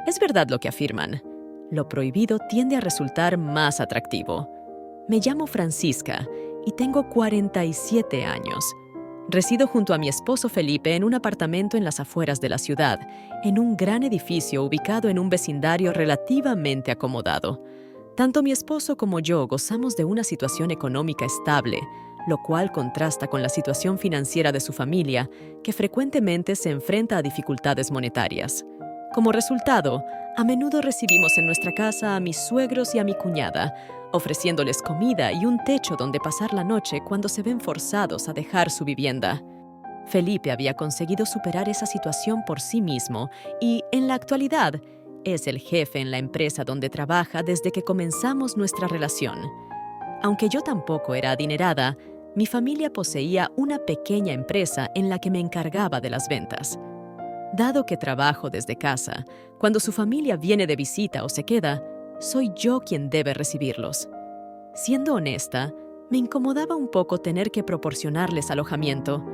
Es verdad lo que afirman. Lo prohibido tiende a resultar más atractivo. Me llamo Francisca y tengo 47 años. Resido junto a mi esposo Felipe en un apartamento en las afueras de la ciudad, en un gran edificio ubicado en un vecindario relativamente acomodado. Tanto mi esposo como yo gozamos de una situación económica estable, lo cual contrasta con la situación financiera de su familia, que frecuentemente se enfrenta a dificultades monetarias. Como resultado, a menudo recibimos en nuestra casa a mis suegros y a mi cuñada, ofreciéndoles comida y un techo donde pasar la noche cuando se ven forzados a dejar su vivienda. Felipe había conseguido superar esa situación por sí mismo y, en la actualidad, es el jefe en la empresa donde trabaja desde que comenzamos nuestra relación. Aunque yo tampoco era adinerada, mi familia poseía una pequeña empresa en la que me encargaba de las ventas. Dado que trabajo desde casa, cuando su familia viene de visita o se queda, soy yo quien debe recibirlos. Siendo honesta, me incomodaba un poco tener que proporcionarles alojamiento.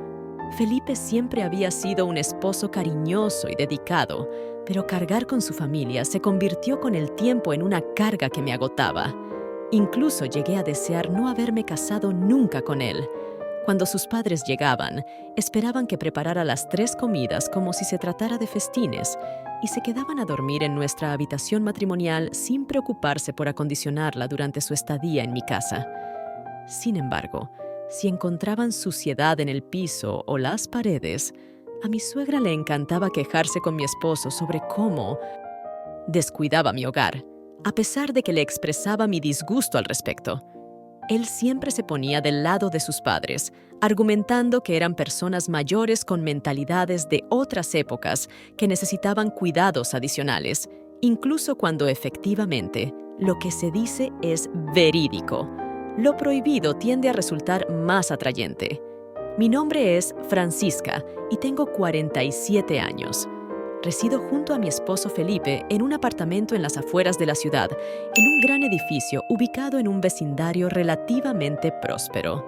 Felipe siempre había sido un esposo cariñoso y dedicado, pero cargar con su familia se convirtió con el tiempo en una carga que me agotaba. Incluso llegué a desear no haberme casado nunca con él. Cuando sus padres llegaban, esperaban que preparara las 3 comidas como si se tratara de festines y se quedaban a dormir en nuestra habitación matrimonial sin preocuparse por acondicionarla durante su estadía en mi casa. Sin embargo, si encontraban suciedad en el piso o las paredes, a mi suegra le encantaba quejarse con mi esposo sobre cómo descuidaba mi hogar, a pesar de que le expresaba mi disgusto al respecto. Él siempre se ponía del lado de sus padres, argumentando que eran personas mayores con mentalidades de otras épocas que necesitaban cuidados adicionales, incluso cuando efectivamente lo que se dice es verídico. Lo prohibido tiende a resultar más atrayente. Mi nombre es Francisca y tengo 47 años. Resido junto a mi esposo Felipe en un apartamento en las afueras de la ciudad, en un gran edificio ubicado en un vecindario relativamente próspero.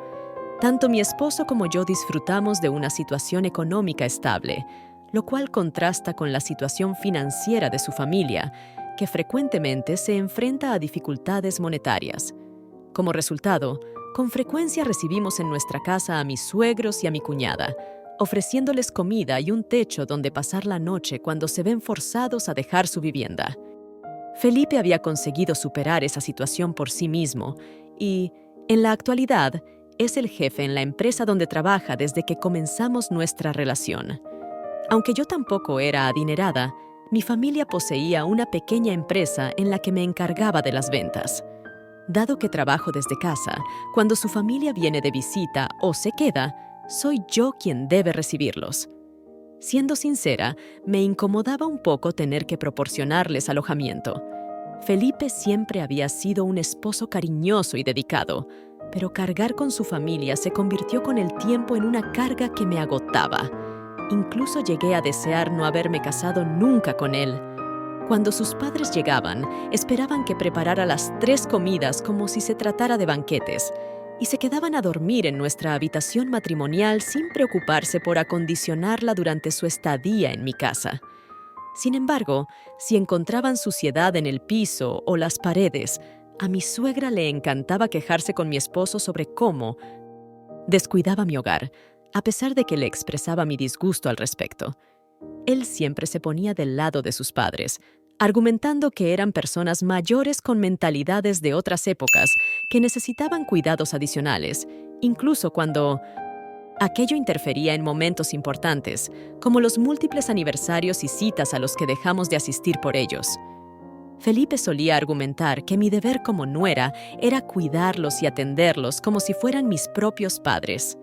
Tanto mi esposo como yo disfrutamos de una situación económica estable, lo cual contrasta con la situación financiera de su familia, que frecuentemente se enfrenta a dificultades monetarias. Como resultado, con frecuencia recibimos en nuestra casa a mis suegros y a mi cuñada, ofreciéndoles comida y un techo donde pasar la noche cuando se ven forzados a dejar su vivienda. Felipe había conseguido superar esa situación por sí mismo y, en la actualidad, es el jefe en la empresa donde trabaja desde que comenzamos nuestra relación. Aunque yo tampoco era adinerada, mi familia poseía una pequeña empresa en la que me encargaba de las ventas. Dado que trabajo desde casa, cuando su familia viene de visita o se queda, soy yo quien debe recibirlos. Siendo sincera, me incomodaba un poco tener que proporcionarles alojamiento. Felipe siempre había sido un esposo cariñoso y dedicado, pero cargar con su familia se convirtió con el tiempo en una carga que me agotaba. Incluso llegué a desear no haberme casado nunca con él. Cuando sus padres llegaban, esperaban que preparara las 3 comidas como si se tratara de banquetes, y se quedaban a dormir en nuestra habitación matrimonial sin preocuparse por acondicionarla durante su estadía en mi casa. Sin embargo, si encontraban suciedad en el piso o las paredes, a mi suegra le encantaba quejarse con mi esposo sobre cómo descuidaba mi hogar, a pesar de que le expresaba mi disgusto al respecto. Él siempre se ponía del lado de sus padres, argumentando que eran personas mayores con mentalidades de otras épocas que necesitaban cuidados adicionales, incluso cuando aquello interfería en momentos importantes, como los múltiples aniversarios y citas a los que dejamos de asistir por ellos. Felipe solía argumentar que mi deber como nuera era cuidarlos y atenderlos como si fueran mis propios padres.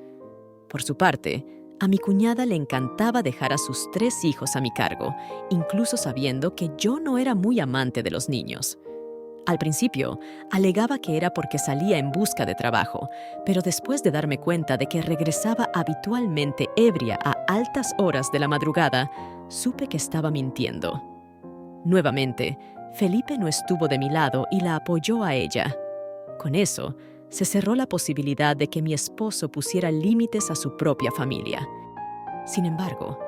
Por su parte, a mi cuñada le encantaba dejar a sus 3 hijos a mi cargo, incluso sabiendo que yo no era muy amante de los niños. Al principio, alegaba que era porque salía en busca de trabajo, pero después de darme cuenta de que regresaba habitualmente ebria a altas horas de la madrugada, supe que estaba mintiendo. Nuevamente, Felipe no estuvo de mi lado y la apoyó a ella. Con eso, se cerró la posibilidad de que mi esposo pusiera límites a su propia familia. Sin embargo,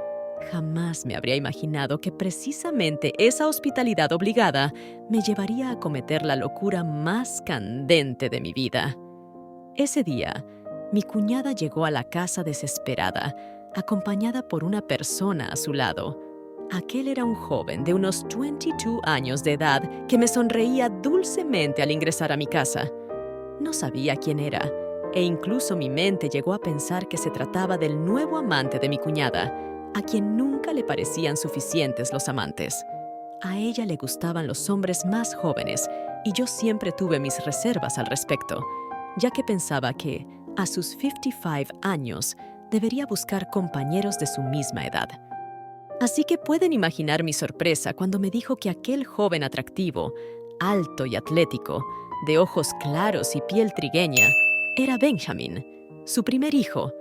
Jamás me habría imaginado que precisamente esa hospitalidad obligada me llevaría a cometer la locura más candente de mi vida. Ese día, mi cuñada llegó a la casa desesperada, acompañada por una persona a su lado. Aquel era un joven de unos 22 años de edad que me sonreía dulcemente al ingresar a mi casa. No sabía quién era, e incluso mi mente llegó a pensar que se trataba del nuevo amante de mi cuñada, a quien nunca le parecían suficientes los amantes. A ella le gustaban los hombres más jóvenes, y yo siempre tuve mis reservas al respecto, ya que pensaba que, a sus 55 años, debería buscar compañeros de su misma edad. Así que pueden imaginar mi sorpresa cuando me dijo que aquel joven atractivo, alto y atlético, de ojos claros y piel trigueña, era Benjamin, su primer hijo.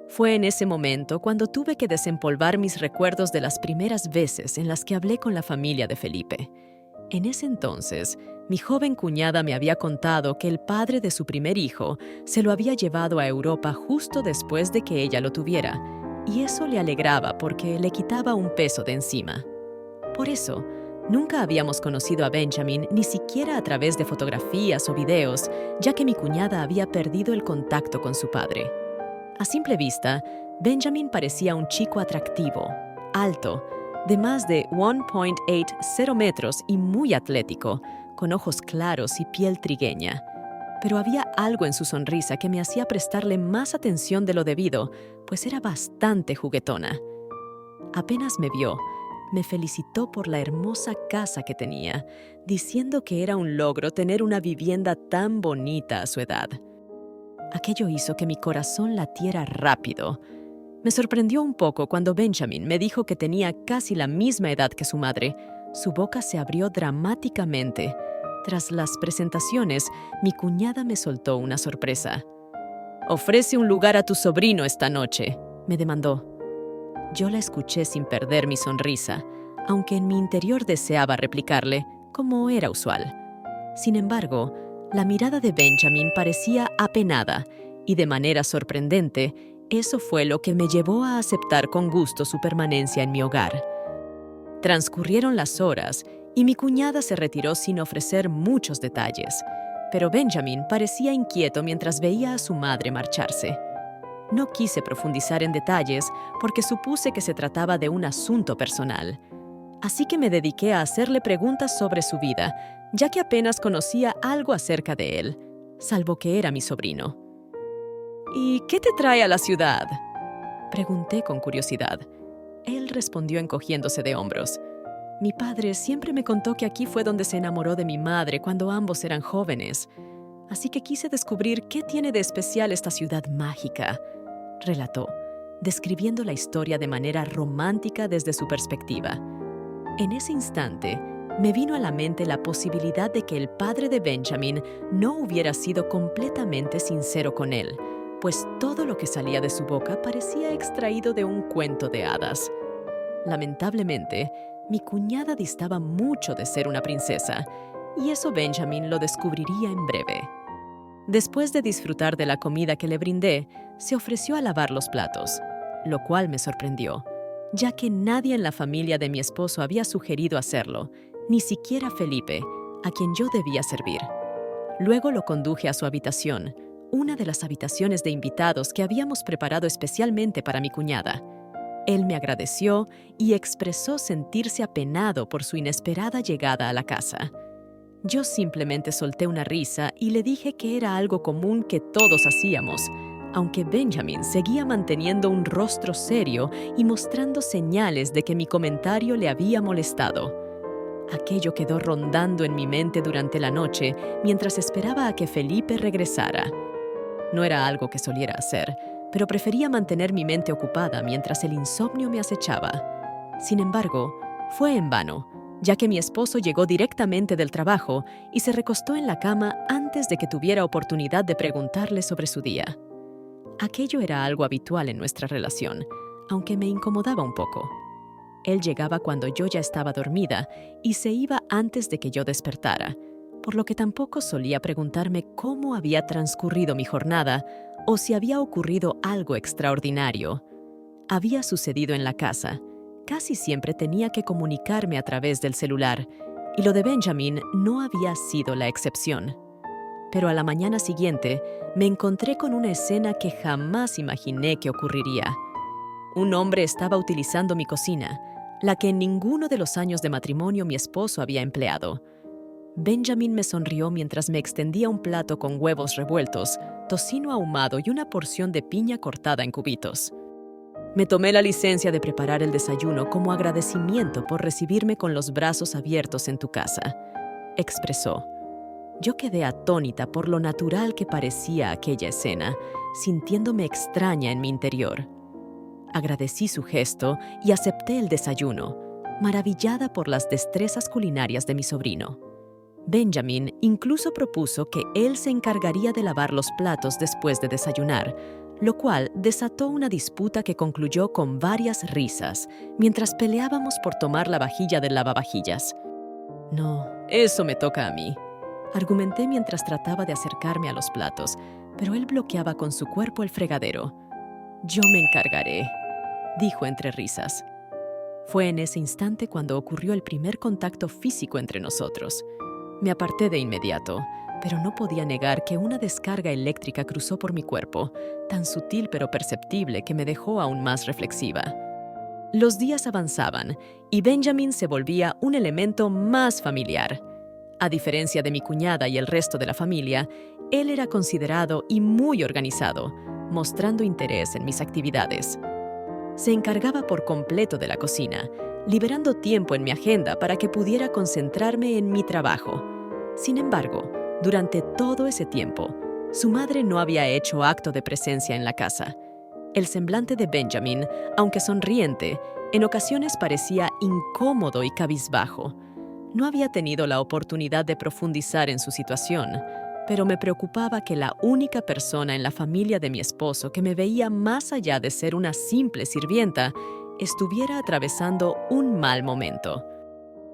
Fue en ese momento cuando tuve que desempolvar mis recuerdos de las primeras veces en las que hablé con la familia de Felipe. En ese entonces, mi joven cuñada me había contado que el padre de su primer hijo se lo había llevado a Europa justo después de que ella lo tuviera, y eso le alegraba porque le quitaba un peso de encima. Por eso, nunca habíamos conocido a Benjamin ni siquiera a través de fotografías o videos, ya que mi cuñada había perdido el contacto con su padre. A simple vista, Benjamin parecía un chico atractivo, alto, de más de 1.80 metros y muy atlético, con ojos claros y piel trigueña. Pero había algo en su sonrisa que me hacía prestarle más atención de lo debido, pues era bastante juguetona. Apenas me vio, me felicitó por la hermosa casa que tenía, diciendo que era un logro tener una vivienda tan bonita a su edad. Aquello hizo que mi corazón latiera rápido. Me sorprendió un poco cuando Benjamin me dijo que tenía casi la misma edad que su madre. Su boca se abrió dramáticamente. Tras las presentaciones, mi cuñada me soltó una sorpresa. «Ofrece un lugar a tu sobrino esta noche», me demandó. Yo la escuché sin perder mi sonrisa, aunque en mi interior deseaba replicarle, como era usual. Sin embargo, la mirada de Benjamin parecía apenada, y de manera sorprendente, eso fue lo que me llevó a aceptar con gusto su permanencia en mi hogar. Transcurrieron las horas, y mi cuñada se retiró sin ofrecer muchos detalles, pero Benjamin parecía inquieto mientras veía a su madre marcharse. No quise profundizar en detalles porque supuse que se trataba de un asunto personal. Así que me dediqué a hacerle preguntas sobre su vida, ya que apenas conocía algo acerca de él, salvo que era mi sobrino. «¿Y qué te trae a la ciudad?», pregunté con curiosidad. Él respondió encogiéndose de hombros. «Mi padre siempre me contó que aquí fue donde se enamoró de mi madre cuando ambos eran jóvenes. Así que quise descubrir qué tiene de especial esta ciudad mágica», relató, describiendo la historia de manera romántica desde su perspectiva. En ese instante, me vino a la mente la posibilidad de que el padre de Benjamin no hubiera sido completamente sincero con él, pues todo lo que salía de su boca parecía extraído de un cuento de hadas. Lamentablemente, mi cuñada distaba mucho de ser una princesa, y eso Benjamin lo descubriría en breve. Después de disfrutar de la comida que le brindé, se ofreció a lavar los platos, lo cual me sorprendió, ya que nadie en la familia de mi esposo había sugerido hacerlo, ni siquiera Felipe, a quien yo debía servir. Luego lo conduje a su habitación, una de las habitaciones de invitados que habíamos preparado especialmente para mi cuñada. Él me agradeció y expresó sentirse apenado por su inesperada llegada a la casa. Yo simplemente solté una risa y le dije que era algo común que todos hacíamos, aunque Benjamin seguía manteniendo un rostro serio y mostrando señales de que mi comentario le había molestado. Aquello quedó rondando en mi mente durante la noche mientras esperaba a que Felipe regresara. No era algo que soliera hacer, pero prefería mantener mi mente ocupada mientras el insomnio me acechaba. Sin embargo, fue en vano, ya que mi esposo llegó directamente del trabajo y se recostó en la cama antes de que tuviera oportunidad de preguntarle sobre su día. Aquello era algo habitual en nuestra relación, aunque me incomodaba un poco. Él llegaba cuando yo ya estaba dormida y se iba antes de que yo despertara, por lo que tampoco solía preguntarme cómo había transcurrido mi jornada o si había ocurrido algo extraordinario. Había sucedido en la casa, casi siempre tenía que comunicarme a través del celular, y lo de Benjamin no había sido la excepción. Pero a la mañana siguiente me encontré con una escena que jamás imaginé que ocurriría. Un hombre estaba utilizando mi cocina, la que en ninguno de los años de matrimonio mi esposo había empleado. Benjamin me sonrió mientras me extendía un plato con huevos revueltos, tocino ahumado y una porción de piña cortada en cubitos. Me tomé la licencia de preparar el desayuno como agradecimiento por recibirme con los brazos abiertos en tu casa, expresó. Yo quedé atónita por lo natural que parecía aquella escena, sintiéndome extraña en mi interior. Agradecí su gesto y acepté el desayuno, maravillada por las destrezas culinarias de mi sobrino. Benjamin incluso propuso que él se encargaría de lavar los platos después de desayunar, lo cual desató una disputa que concluyó con varias risas mientras peleábamos por tomar la vajilla del lavavajillas. No, eso me toca a mí, argumenté mientras trataba de acercarme a los platos, pero él bloqueaba con su cuerpo el fregadero. Yo me encargaré, dijo entre risas. Fue en ese instante cuando ocurrió el primer contacto físico entre nosotros. Me aparté de inmediato, pero no podía negar que una descarga eléctrica cruzó por mi cuerpo, tan sutil pero perceptible que me dejó aún más reflexiva. Los días avanzaban y Benjamin se volvía un elemento más familiar. A diferencia de mi cuñada y el resto de la familia, él era considerado y muy organizado, mostrando interés en mis actividades. Se encargaba por completo de la cocina, liberando tiempo en mi agenda para que pudiera concentrarme en mi trabajo. Sin embargo, durante todo ese tiempo, su madre no había hecho acto de presencia en la casa. El semblante de Benjamin, aunque sonriente, en ocasiones parecía incómodo y cabizbajo. No había tenido la oportunidad de profundizar en su situación, pero me preocupaba que la única persona en la familia de mi esposo que me veía más allá de ser una simple sirvienta estuviera atravesando un mal momento.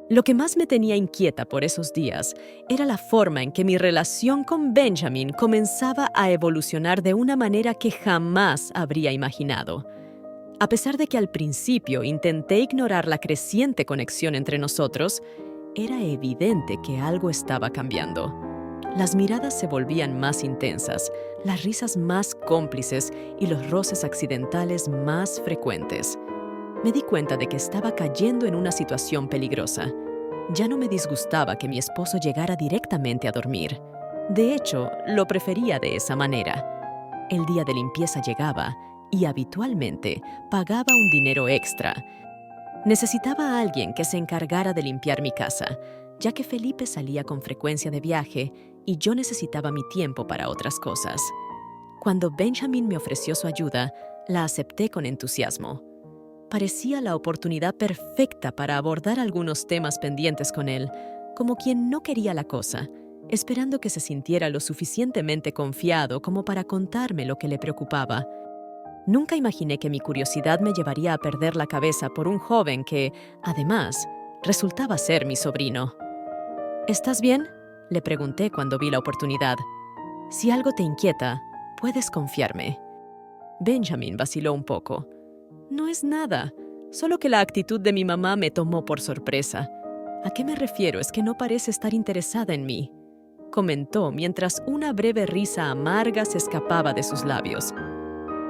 Lo que más me tenía inquieta por esos días era la forma en que mi relación con Benjamin comenzaba a evolucionar de una manera que jamás habría imaginado. A pesar de que al principio intenté ignorar la creciente conexión entre nosotros, era evidente que algo estaba cambiando. Las miradas se volvían más intensas, las risas más cómplices y los roces accidentales más frecuentes. Me di cuenta de que estaba cayendo en una situación peligrosa. Ya no me disgustaba que mi esposo llegara directamente a dormir. De hecho, lo prefería de esa manera. El día de limpieza llegaba y habitualmente pagaba un dinero extra. Necesitaba a alguien que se encargara de limpiar mi casa, ya que Felipe salía con frecuencia de viaje y yo necesitaba mi tiempo para otras cosas. Cuando Benjamin me ofreció su ayuda, la acepté con entusiasmo. Parecía la oportunidad perfecta para abordar algunos temas pendientes con él, como quien no quería la cosa, esperando que se sintiera lo suficientemente confiado como para contarme lo que le preocupaba. Nunca imaginé que mi curiosidad me llevaría a perder la cabeza por un joven que, además, resultaba ser mi sobrino. ¿Estás bien?, le pregunté cuando vi la oportunidad. Si algo te inquieta, puedes confiarme. Benjamin vaciló un poco. No es nada, solo que la actitud de mi mamá me tomó por sorpresa. ¿A qué me refiero? Es que no parece estar interesada en mí, comentó mientras una breve risa amarga se escapaba de sus labios.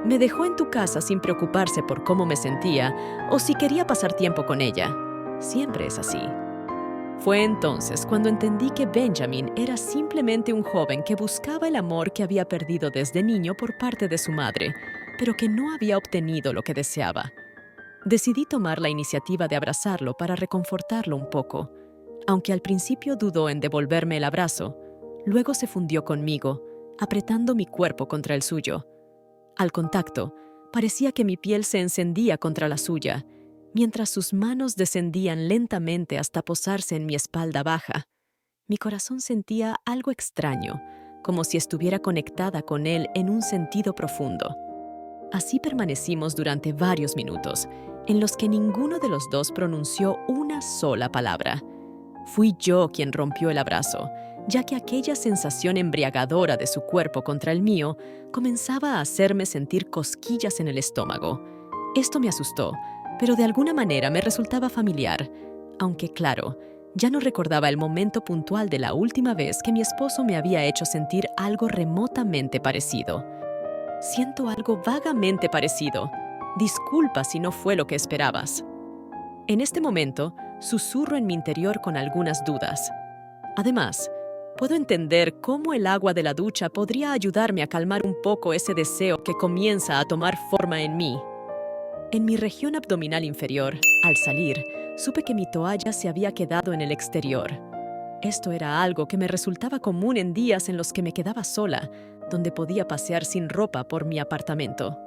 Me dejó en tu casa sin preocuparse por cómo me sentía o si quería pasar tiempo con ella. Siempre es así. Fue entonces cuando entendí que Benjamin era simplemente un joven que buscaba el amor que había perdido desde niño por parte de su madre, pero que no había obtenido lo que deseaba. Decidí tomar la iniciativa de abrazarlo para reconfortarlo un poco. Aunque al principio dudó en devolverme el abrazo, luego se fundió conmigo, apretando mi cuerpo contra el suyo. Al contacto, parecía que mi piel se encendía contra la suya, mientras sus manos descendían lentamente hasta posarse en mi espalda baja. Mi corazón sentía algo extraño, como si estuviera conectada con él en un sentido profundo. Así permanecimos durante varios minutos, en los que ninguno de los dos pronunció una sola palabra. Fui yo quien rompió el abrazo, ya que aquella sensación embriagadora de su cuerpo contra el mío comenzaba a hacerme sentir cosquillas en el estómago. Esto me asustó, pero de alguna manera me resultaba familiar, aunque claro, ya no recordaba el momento puntual de la última vez que mi esposo me había hecho sentir algo remotamente parecido. Siento algo vagamente parecido. Disculpa si no fue lo que esperabas. En este momento, susurro en mi interior con algunas dudas. Además, puedo entender cómo el agua de la ducha podría ayudarme a calmar un poco ese deseo que comienza a tomar forma en mí. En mi región abdominal inferior, al salir, supe que mi toalla se había quedado en el exterior. Esto era algo que me resultaba común en días en los que me quedaba sola, donde podía pasear sin ropa por mi apartamento.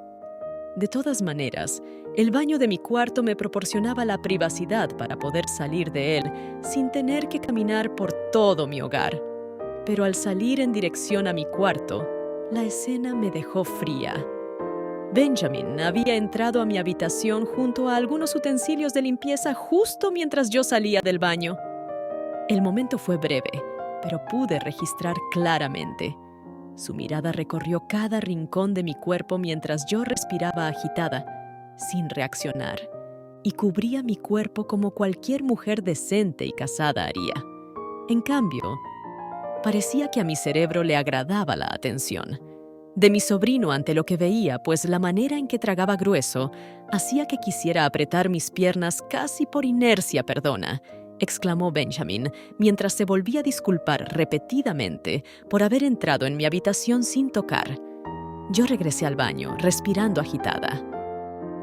De todas maneras, el baño de mi cuarto me proporcionaba la privacidad para poder salir de él sin tener que caminar por todo mi hogar. Pero al salir en dirección a mi cuarto, la escena me dejó fría. Benjamin había entrado a mi habitación junto a algunos utensilios de limpieza justo mientras yo salía del baño. El momento fue breve, pero pude registrar claramente. Su mirada recorrió cada rincón de mi cuerpo mientras yo respiraba agitada, sin reaccionar, y cubría mi cuerpo como cualquier mujer decente y casada haría. En cambio, parecía que a mi cerebro le agradaba la atención. De mi sobrino ante lo que veía, pues la manera en que tragaba grueso hacía que quisiera apretar mis piernas casi por inercia, exclamó Benjamin, mientras se volvía a disculpar repetidamente por haber entrado en mi habitación sin tocar. Yo regresé al baño, respirando agitada.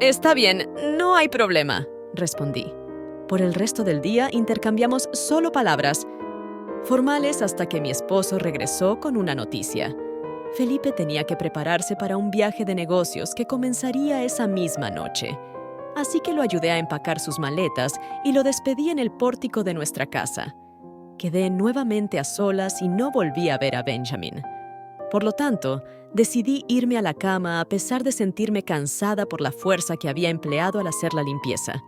«Está bien, no hay problema», respondí. Por el resto del día intercambiamos solo palabras formales hasta que mi esposo regresó con una noticia. Felipe tenía que prepararse para un viaje de negocios que comenzaría esa misma noche. Así que lo ayudé a empacar sus maletas y lo despedí en el pórtico de nuestra casa. Quedé nuevamente a solas y no volví a ver a Benjamin. Por lo tanto, decidí irme a la cama a pesar de sentirme cansada por la fuerza que había empleado al hacer la limpieza.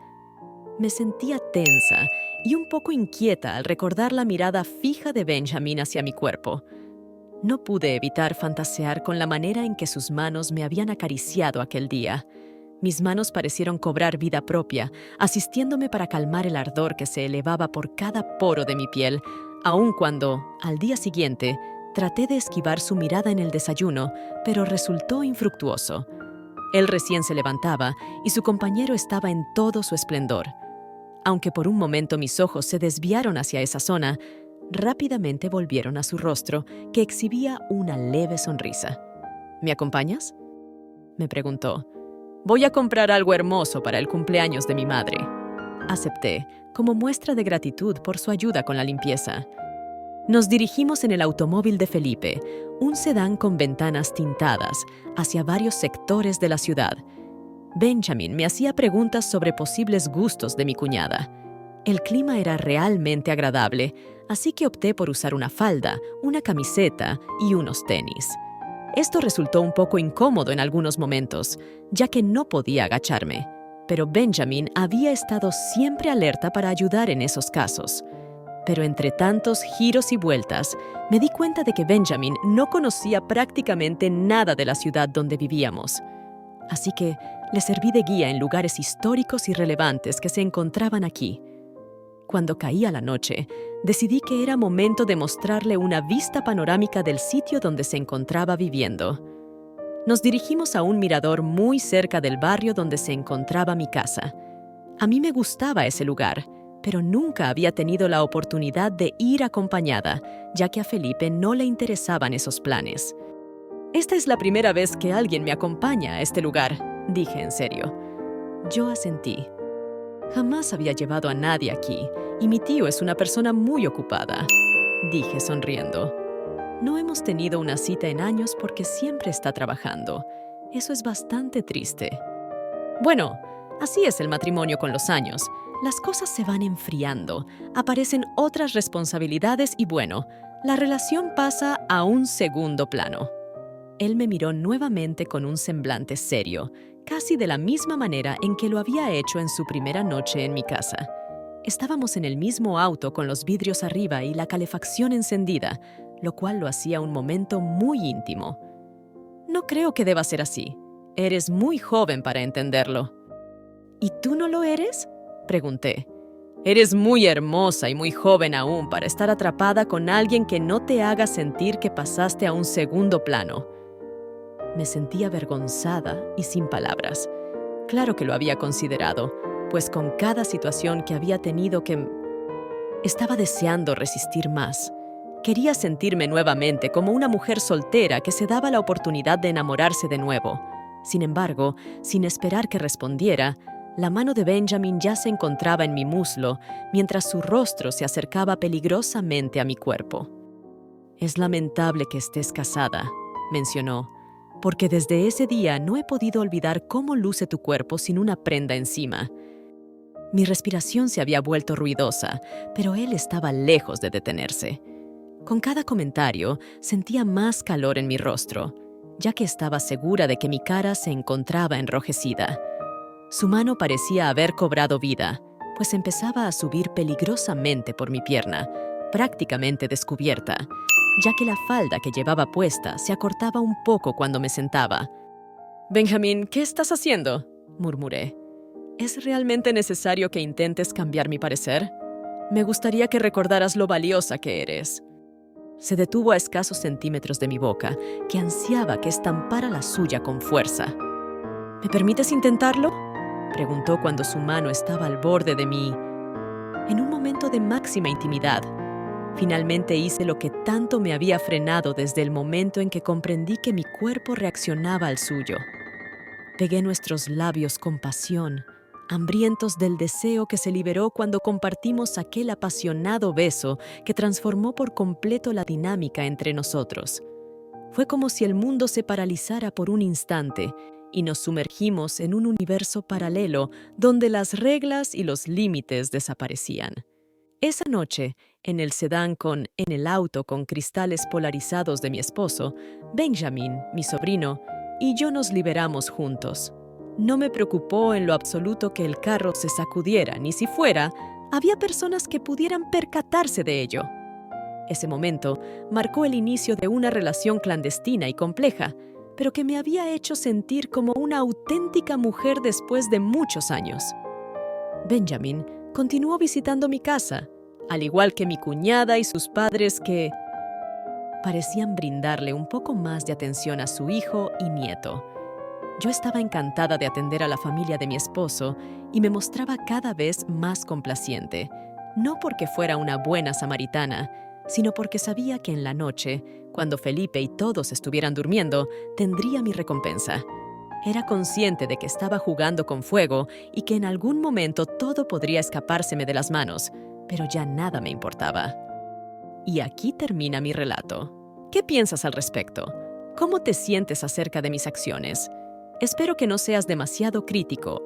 Me sentía tensa y un poco inquieta al recordar la mirada fija de Benjamin hacia mi cuerpo. No pude evitar fantasear con la manera en que sus manos me habían acariciado aquel día. Mis manos parecieron cobrar vida propia, asistiéndome para calmar el ardor que se elevaba por cada poro de mi piel, aun cuando, al día siguiente, traté de esquivar su mirada en el desayuno, pero resultó infructuoso. Él recién se levantaba y su compañero estaba en todo su esplendor. Aunque por un momento mis ojos se desviaron hacia esa zona, rápidamente volvieron a su rostro, que exhibía una leve sonrisa. «¿Me acompañas?», me preguntó. «Voy a comprar algo hermoso para el cumpleaños de mi madre». Acepté, como muestra de gratitud por su ayuda con la limpieza. Nos dirigimos en el automóvil de Felipe, un sedán con ventanas tintadas, hacia varios sectores de la ciudad. Benjamin me hacía preguntas sobre posibles gustos de mi cuñada. El clima era realmente agradable, así que opté por usar una falda, una camiseta y unos tenis. Esto resultó un poco incómodo en algunos momentos, ya que no podía agacharme, pero Benjamin había estado siempre alerta para ayudar en esos casos. Pero entre tantos giros y vueltas, me di cuenta de que Benjamin no conocía prácticamente nada de la ciudad donde vivíamos. Así que le serví de guía en lugares históricos y relevantes que se encontraban aquí. Cuando caía la noche, decidí que era momento de mostrarle una vista panorámica del sitio donde se encontraba viviendo. Nos dirigimos a un mirador muy cerca del barrio donde se encontraba mi casa. A mí me gustaba ese lugar, pero nunca había tenido la oportunidad de ir acompañada, ya que a Felipe no le interesaban esos planes. «Esta es la primera vez que alguien me acompaña a este lugar», dije en serio. Yo asentí. Jamás había llevado a nadie aquí, y mi tío es una persona muy ocupada, dije sonriendo. No hemos tenido una cita en años porque siempre está trabajando. Eso es bastante triste. Bueno, así es el matrimonio con los años. Las cosas se van enfriando, aparecen otras responsabilidades y bueno, la relación pasa a un segundo plano. Él me miró nuevamente con un semblante serio, casi de la misma manera en que lo había hecho en su primera noche en mi casa. Estábamos en el mismo auto con los vidrios arriba y la calefacción encendida, lo cual lo hacía un momento muy íntimo. «No creo que deba ser así. Eres muy joven para entenderlo». ¿Y tú no lo eres?, pregunté. Eres muy hermosa y muy joven aún para estar atrapada con alguien que no te haga sentir que pasaste a un segundo plano. Me sentí avergonzada y sin palabras. Claro que lo había considerado, pues con cada situación que había tenido estaba deseando resistir más. Quería sentirme nuevamente como una mujer soltera que se daba la oportunidad de enamorarse de nuevo. Sin embargo, sin esperar que respondiera, la mano de Benjamin ya se encontraba en mi muslo, mientras su rostro se acercaba peligrosamente a mi cuerpo. «Es lamentable que estés casada», mencionó, «porque desde ese día no he podido olvidar cómo luce tu cuerpo sin una prenda encima». Mi respiración se había vuelto ruidosa, pero él estaba lejos de detenerse. Con cada comentario sentía más calor en mi rostro, ya que estaba segura de que mi cara se encontraba enrojecida. Su mano parecía haber cobrado vida, pues empezaba a subir peligrosamente por mi pierna, prácticamente descubierta, ya que la falda que llevaba puesta se acortaba un poco cuando me sentaba. «Benjamin, ¿qué estás haciendo?», murmuré. «¿Es realmente necesario que intentes cambiar mi parecer? Me gustaría que recordaras lo valiosa que eres». Se detuvo a escasos centímetros de mi boca, que ansiaba que estampara la suya con fuerza. «¿Me permites intentarlo?», preguntó cuando su mano estaba al borde de mí. En un momento de máxima intimidad, finalmente hice lo que tanto me había frenado desde el momento en que comprendí que mi cuerpo reaccionaba al suyo. Pegué nuestros labios con pasión, hambrientos del deseo que se liberó cuando compartimos aquel apasionado beso que transformó por completo la dinámica entre nosotros. Fue como si el mundo se paralizara por un instante y nos sumergimos en un universo paralelo donde las reglas y los límites desaparecían. Esa noche, en el auto con cristales polarizados de mi esposo, Benjamin, mi sobrino, y yo nos liberamos juntos. No me preocupó en lo absoluto que el carro se sacudiera, ni si fuera, había personas que pudieran percatarse de ello. Ese momento marcó el inicio de una relación clandestina y compleja, pero que me había hecho sentir como una auténtica mujer después de muchos años. Benjamin continuó visitando mi casa, al igual que mi cuñada y sus padres que parecían brindarle un poco más de atención a su hijo y nieto. Yo estaba encantada de atender a la familia de mi esposo y me mostraba cada vez más complaciente, no porque fuera una buena samaritana, sino porque sabía que en la noche, cuando Felipe y todos estuvieran durmiendo, tendría mi recompensa. Era consciente de que estaba jugando con fuego y que en algún momento todo podría escapárseme de las manos, pero ya nada me importaba. Y aquí termina mi relato. ¿Qué piensas al respecto? ¿Cómo te sientes acerca de mis acciones? Espero que no seas demasiado crítico.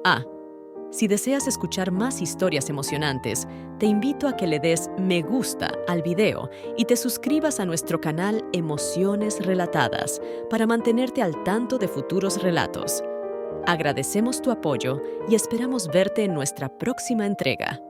Si deseas escuchar más historias emocionantes, te invito a que le des me gusta al video y te suscribas a nuestro canal Emociones Relatadas para mantenerte al tanto de futuros relatos. Agradecemos tu apoyo y esperamos verte en nuestra próxima entrega.